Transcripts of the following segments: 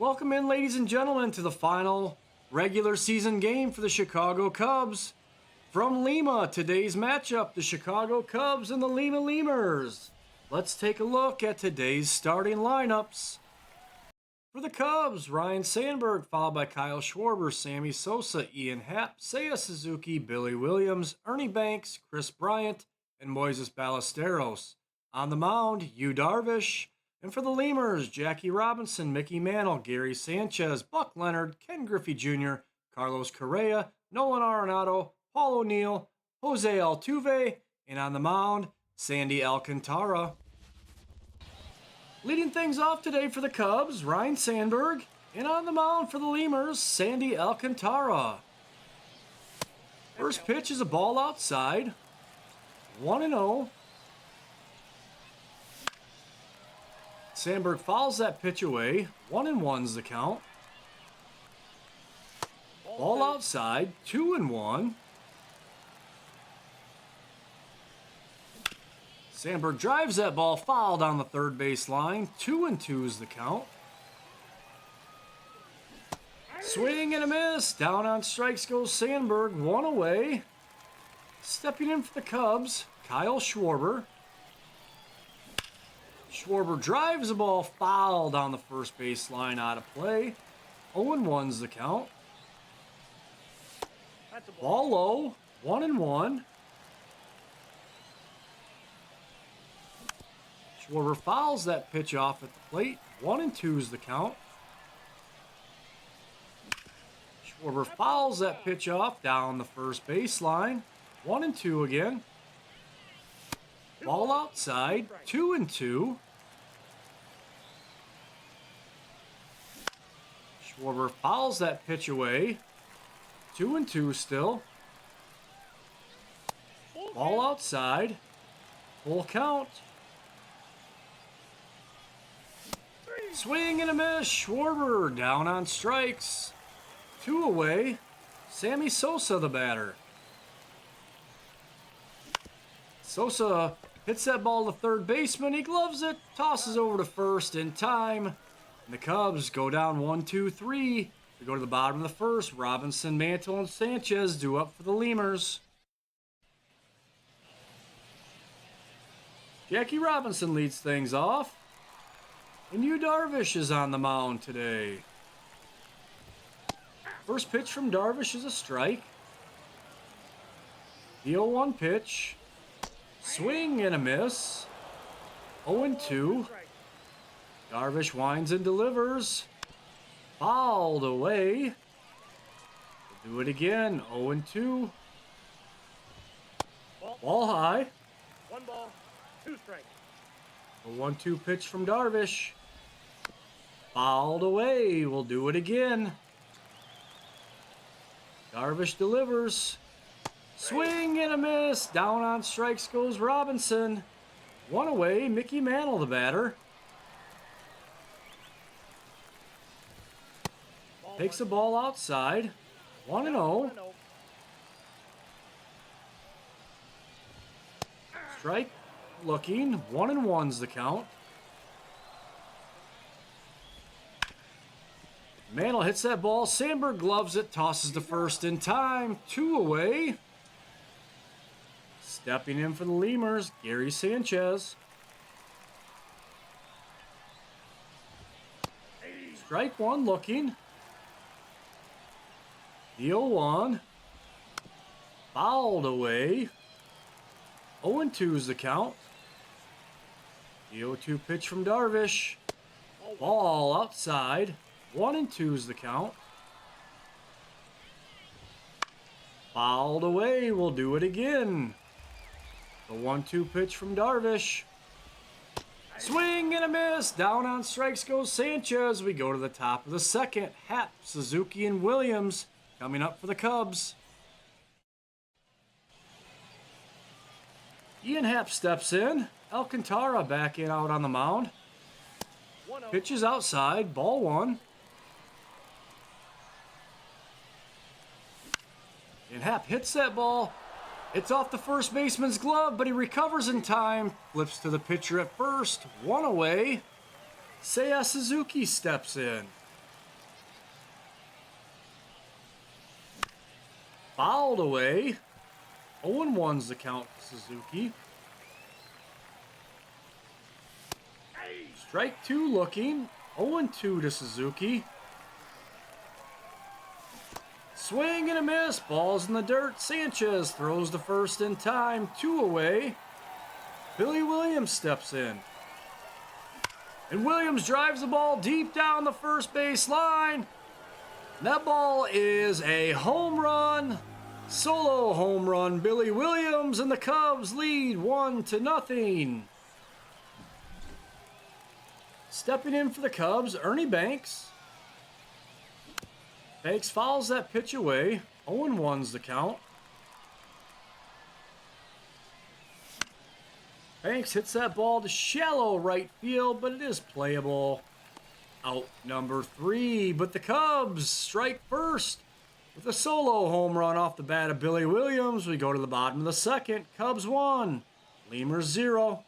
Welcome in, ladies and gentlemen, to the final regular season game for the Chicago Cubs. From Lima, today's matchup, the Chicago Cubs and the Lima Lemurs. Let's take a look at today's starting lineups. For the Cubs, Ryne Sandberg, followed by Kyle Schwarber, Sammy Sosa, Ian Happ, Seiya Suzuki, Billy Williams, Ernie Banks, Kris Bryant, and Moises Ballesteros. On the mound, Yu Darvish. And for the Lemurs, Jackie Robinson, Mickey Mantle, Gary Sanchez, Buck Leonard, Ken Griffey Jr., Carlos Correa, Nolan Arenado, Paul O'Neill, Jose Altuve, and on the mound, Sandy Alcantara. Leading things off today for the Cubs, Ryne Sandberg, and on the mound for the Lemurs, Sandy Alcantara. First pitch is a ball outside, 1-0. Sandberg fouls that pitch away. 1-1's the count. Ball outside. 2-1. Sandberg drives that ball foul down the third base line. 2-2's the count. Swing and a miss. Down on strikes goes Sandberg. One away. Stepping in for the Cubs, Kyle Schwarber. Schwarber drives the ball foul down the first base line, out of play. 0-1's the count. Ball low, 1-1. Schwarber fouls that pitch off at the plate. 1-2's the count. Schwarber fouls that pitch off down the first base line. 1-2 again. Ball outside, 2-2. Schwarber fouls that pitch away. 2-2 still. Ball outside. Full count. Swing and a miss. Schwarber down on strikes. 2 away. Sammy Sosa the batter. Sosa hits that ball to third baseman. He gloves it. Tosses over to first in time. And the Cubs go down 1-2-3. We go to the bottom of the first. Robinson, Mantle, and Sanchez due up for the Lemurs. Jackie Robinson leads things off. And Yu Darvish is on the mound today. First pitch from Darvish is a strike. The 0-1 pitch. Swing and a miss. 0-2. Darvish winds and delivers. Fouled away. We'll do it again. 0-2. Ball high. 1 ball, 2 strikes. A 1-2 pitch from Darvish. Fouled away. We'll do it again. Darvish delivers. Swing and a miss. Down on strikes goes Robinson. 1 away. Mickey Mantle the batter. Takes the ball outside. 1-0. Strike looking. 1-1's the count. Mantle hits that ball. Sandberg gloves it. Tosses to first in time. 2 away. Stepping in for the Lemurs, Gary Sanchez. Strike 1 looking. The 0-1. Fouled away. 0-2's the count. The 0-2 pitch from Darvish. Ball outside. 1-2's the count. Fouled away. We'll do it again. The 1-2 pitch from Darvish. Swing and a miss. Down on strikes goes Sanchez. We go to the top of the second. Happ, Suzuki, and Williams coming up for the Cubs. Ian Happ steps in. Alcantara back in out on the mound. Pitches outside. Ball 1. And Happ hits that ball. It's off the first baseman's glove, but he recovers in time. Flips to the pitcher at first. 1 away. Seiya Suzuki steps in. fouled away. 0-1's the count to Suzuki. Strike 2 looking. 0-2 to Suzuki. Swing and a miss. Ball's in the dirt. Sanchez throws the first in time. 2 away. Billy Williams steps in. And Williams drives the ball deep down the first base line. That ball is a home run. Solo home run. Billy Williams, and the Cubs lead 1-0. Stepping in for the Cubs, Ernie Banks. Banks fouls that pitch away. 0-1's the count. Banks hits that ball to shallow right field, but it is playable. Out number 3, but the Cubs strike first with a solo home run off the bat of Billy Williams. We go to the bottom of the second. Cubs 1, Lemurs 0.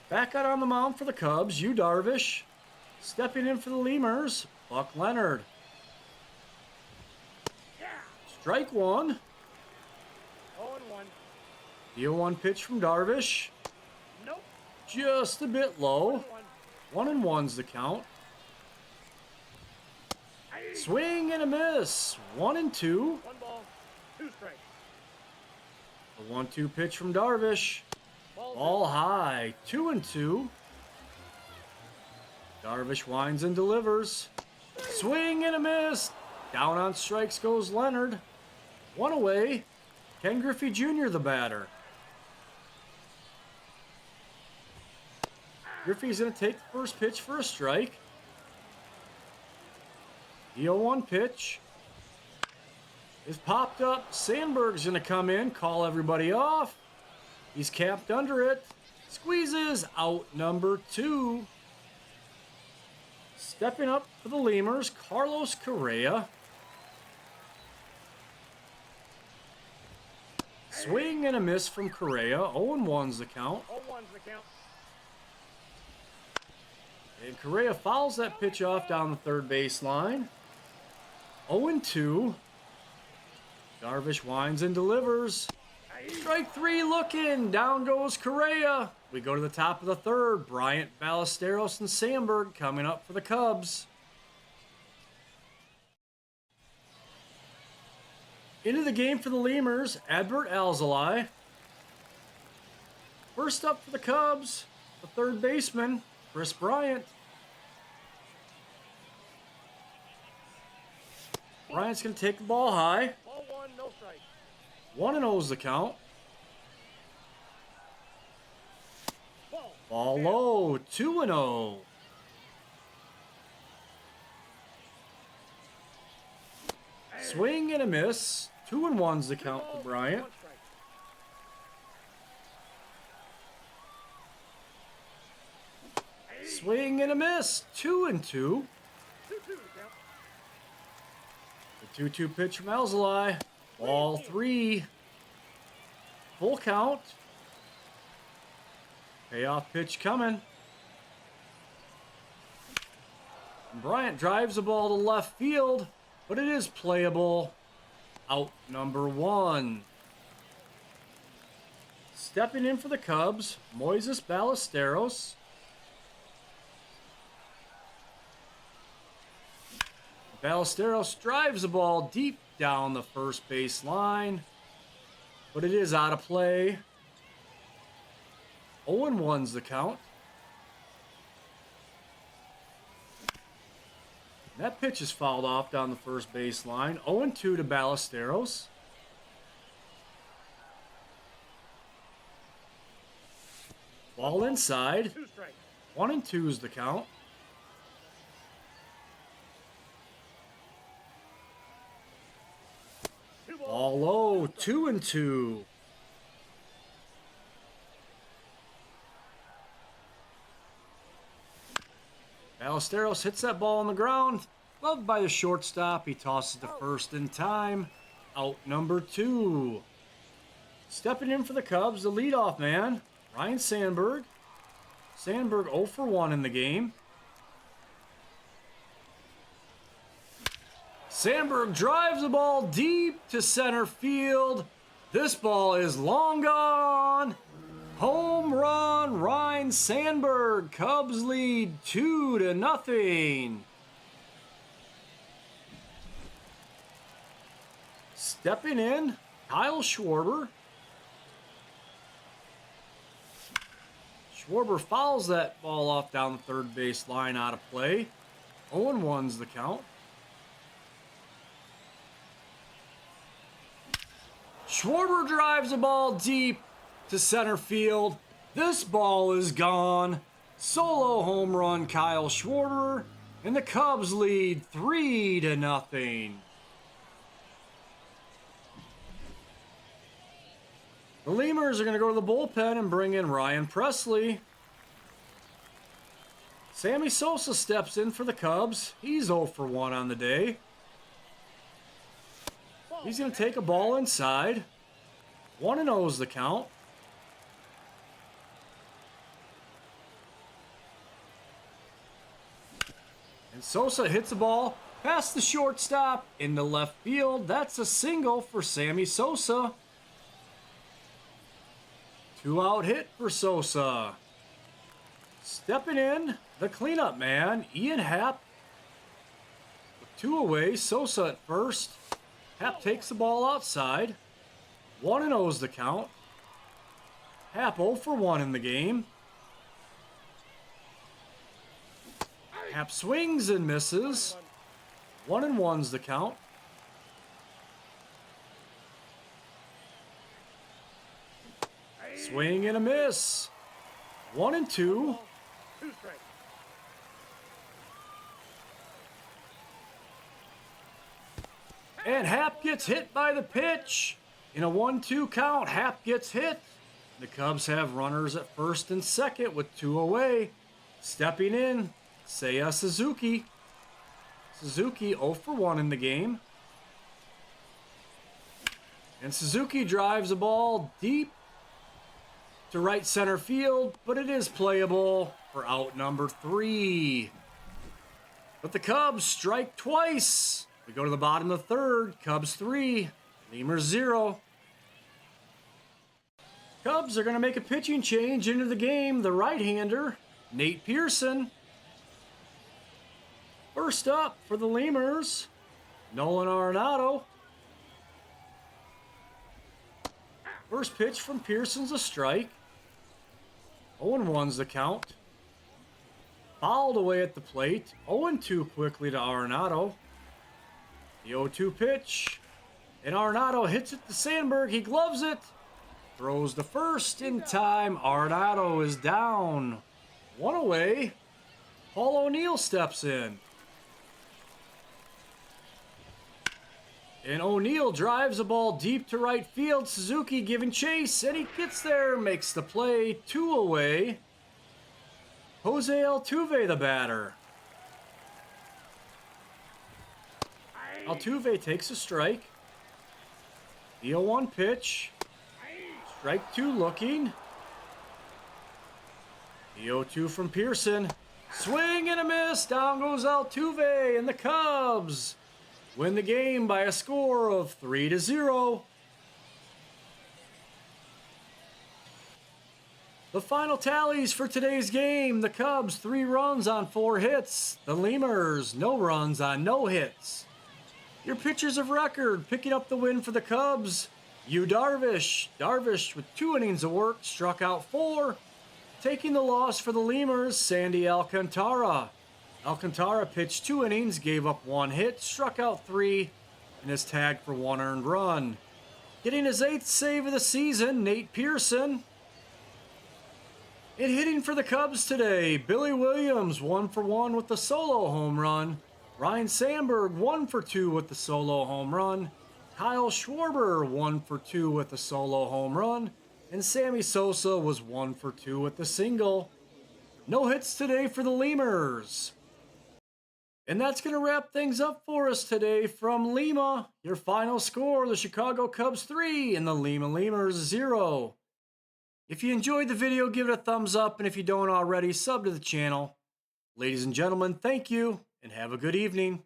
Back out on the mound for the Cubs, Yu Darvish. Stepping in for the Lemurs, Buck Leonard. Strike 1. 0-1. The 0-1 pitch from Darvish. Nope. Just a bit low. 1-1. 1-1's the count. Swing and a miss. 1-2. 1 ball, 2 strikes. The 1-2 pitch from Darvish. Ball high. 2-2. Darvish winds and delivers. Swing and a miss. Down on strikes goes Leonard. 1 away. Ken Griffey Jr. the batter. Griffey's going to take the first pitch for a strike. The 0-1 pitch is popped up. Sandberg's going to come in, call everybody off. He's capped under it. Squeezes out number 2. Stepping up for the Lemurs, Carlos Correa. Swing and a miss from Correa. 0-1's the count. 0-1's the count. And Correa fouls that pitch off down the third base line. 0-2. Darvish winds and delivers. Strike 3 looking. Down goes Correa. We go to the top of the third. Bryant, Ballesteros, and Sandberg coming up for the Cubs. Into the game for the Lemurs, Adbert Alzolay. First up for the Cubs, the third baseman, Kris Bryant. Bryant's going to take the ball high. Ball 1, no strike. 1-0's the count. Ball low, 2-0. Swing and a miss. 2-1's the count for Bryant. 1 strike. Swing and a miss. 2-2. 2-2 count. The 2-2 pitch from Alzolay. Ball 3. Full count. Payoff pitch coming. And Bryant drives the ball to left field, but it is playable. Out number 1. Stepping in for the Cubs, Moises Ballesteros. Ballesteros drives the ball deep down the first base line, but it is out of play. 0-1's the count. That pitch is fouled off down the first base line. 0-2 to Ballesteros. Ball inside. 2 strikes. 1-2 is the count. Ball low. 2-2. Ballesteros hits that ball on the ground. Gloved by the shortstop. He tosses to first in time. Out number 2. Stepping in for the Cubs, the leadoff man, Ryne Sandberg. Sandberg 0 for 1 in the game. Sandberg drives the ball deep to center field. This ball is long gone. Home run, Ryne Sandberg. Cubs lead 2-0. Stepping in, Kyle Schwarber. Schwarber fouls that ball off down the third base line out of play. 0-1's the count. Schwarber drives the ball deep to center field. This ball is gone. Solo home run, Kyle Schwarber, and the Cubs lead 3-0. The Lemurs are going to go to the bullpen and bring in Ryan Presley. Sammy Sosa steps in for the Cubs. He's 0 for 1 on the day. He's going to take a ball inside. 1-0 is the count. And Sosa hits the ball past the shortstop into left field. That's a single for Sammy Sosa. 2-out hit for Sosa. Stepping in, the cleanup man, Ian Happ. With 2 away, Sosa at first. Happ takes the ball outside. 1-0 is the count. Happ 0 for 1 in the game. Happ swings and misses. 1-1's the count. Swing and a miss. 1-2. 2 strikes. And Happ gets hit by the pitch. In a 1-2 count, Happ gets hit. The Cubs have runners at first and second with 2 away. Stepping in, Seiya Suzuki. Suzuki 0 for 1 in the game. And Suzuki drives the ball deep to right center field, but it is playable for out number 3. But the Cubs strike twice. We go to the bottom of the third. Cubs 3, Lemurs 0. Cubs are going to make a pitching change into the game. The right-hander, Nate Pearson. First up for the Lemurs, Nolan Arenado. First pitch from Pearson's a strike. 0-1's the count. Fouled away at the plate. 0-2 quickly to Arenado. The 0-2 pitch. And Arenado hits it to Sandberg. He gloves it. Throws the first in time. Arenado is down. 1 away. Paul O'Neill steps in. And O'Neill drives the ball deep to right field. Suzuki giving chase, and he gets there, makes the play. 2 away. Jose Altuve, the batter. Altuve takes a strike. The 0-1 pitch. Strike 2 looking. The 0-2 from Pearson. Swing and a miss. Down goes Altuve, and the Cubs win the game by a score of 3-0. The final tallies for today's game. The Cubs, 3 runs on 4 hits. The Lemurs, no runs on no hits. Your pitchers of record, picking up the win for the Cubs. Yu Darvish. Darvish with 2 innings of work, struck out 4. Taking the loss for the Lemurs, Sandy Alcantara. Alcantara pitched 2 innings, gave up 1 hit, struck out 3, and is tagged for 1 earned run. Getting his 8th save of the season, Nate Pearson. And hitting for the Cubs today, Billy Williams 1 for 1 with the solo home run. Ryne Sandberg 1 for 2 with the solo home run. Kyle Schwarber 1 for 2 with the solo home run. And Sammy Sosa was 1 for 2 with the single. No hits today for the Lemurs. And that's going to wrap things up for us today from Lima. Your final score, the Chicago Cubs 3 and the Lima Lemurs 0. If you enjoyed the video, give it a thumbs up, and if you don't already, sub to the channel. Ladies and gentlemen, thank you, and have a good evening.